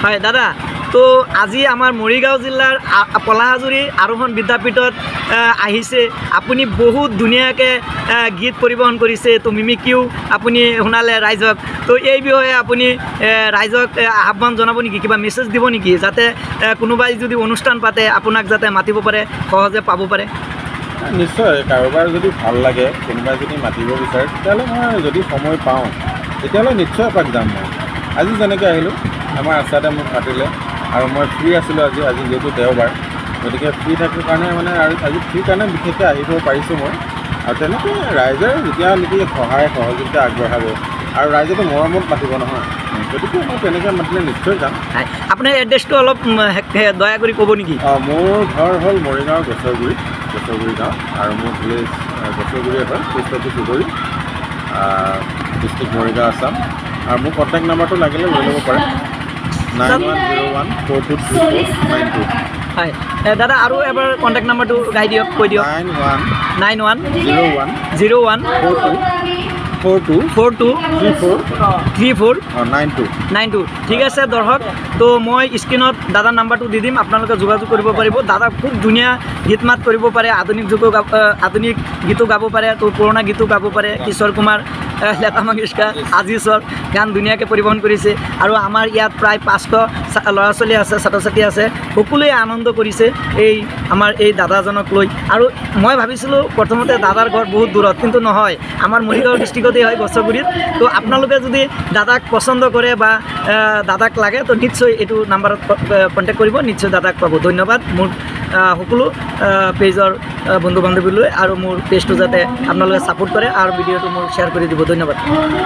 হয় দাদা, তো আজি আমাৰ মৰিগাঁও জিলাৰ পলাহাজুৰি আৰোহণ বিদ্যাপীঠত আহিছে। আপুনি বহুত ধুনীয়াকৈ গীত পৰিৱেশন কৰিছে, তো মিমিক্ৰিও আপুনি শুনালে ৰাইজক। তো এই বিষয়ে আপুনি ৰাইজক আহ্বান জনাব নেকি, কিবা মেছেজ দিব নেকি, যাতে কোনোবাই যদি অনুষ্ঠান পাতে আপোনাক যাতে মাতিব পাৰে, সহজে পাব পাৰে? নিশ্চয়, কাৰোবাৰ যদি ভাল লাগে, কোনোবাই যদি মাতিব বিচাৰে, তেতিয়াহ'লে মই যদি সময় পাওঁ তেতিয়াহ'লে নিশ্চয় এপাক যাম। মই আজি যেনেকৈ আহিলোঁ, আমাৰ আচাতে মোক মাতিলে আৰু মই ফ্ৰী আছিলোঁ আজি যিহেতু দেওবাৰ, গতিকে ফ্ৰী থকাৰ কাৰণে মানে আৰু আজি ফ্ৰী কাৰণে বিশেষকৈ আহিব পাৰিছোঁ মই। আৰু তেনেকৈ ৰাইজে যেতিয়া নেকি সহায় সহযোগিতা আগবঢ়াব আৰু ৰাইজেতো মৰমত মাতিব নহয়, গতিকে মই তেনেকৈ মাতিলে নিশ্চয় যাম। আপোনাৰ এড্ৰেছটো অলপ দয়া কৰি ক'ব নেকি? মোৰ ঘৰ হ'ল মৰিগাঁও গছৰগুৰি গাঁও, আৰু মোৰ ভিলেজ গছৰগুৰিয়ে হয়, post office Udari, district Morigaon, Assam. আৰু মোৰ কণ্টেক্ট নাম্বাৰটো লাগিলে লৈ ল'ব পাৰে, 9101423492। হয় দাদা, আৰু এবাৰ কণ্টেক্ট নাম্বাৰটো গাই দিয়ক, কৈ দিয়ক। 910142423492। ঠিক আছে দৰ্শক, তো মই স্ক্ৰীণত দাদাৰ নাম্বাৰটো দি দিম, আপোনালোকে যোগাযোগ কৰিব পাৰিব। দাদা খুব ধুনীয়া গীত মাত কৰিব পাৰে, আধুনিক গীতো গাব পাৰে, তো পুৰণা গীতো গাব পাৰে। কিশোৰ কুমাৰ, লতা মংগেশকাৰ, আজিজৰ গান ধুনীয়াকৈ পৰিৱেশন কৰিছে। আৰু আমাৰ ইয়াত প্ৰায় 500 ল'ৰা ছোৱালী আছে, ছাত্ৰ ছাত্ৰী আছে, সকলোৱে আনন্দ কৰিছে আমাৰ এই দাদাজনক লৈ। আৰু মই ভাবিছিলোঁ প্ৰথমতে দাদাৰ ঘৰ বহুত দূৰত, কিন্তু নহয়, আমাৰ মৰিগাঁও ডিষ্ট্ৰিক্টতেই হয়, গছৰগুৰিত। তো আপোনালোকে যদি দাদাক পচন্দ কৰে বা দাদাক লাগে, তো নিশ্চয় এইটো নাম্বাৰত কণ্টেক্ট কৰিব, নিশ্চয় দাদাক পাব। ধন্যবাদ মোৰ সকলো পেজৰ বন্ধু বান্ধৱীলৈ, আৰু মোৰ পেজটো যাতে আপোনালোকে ছাপোৰ্ট কৰে আৰু ভিডিঅ'টো মোৰ শ্বেয়াৰ কৰি দিব। ধন্যবাদ।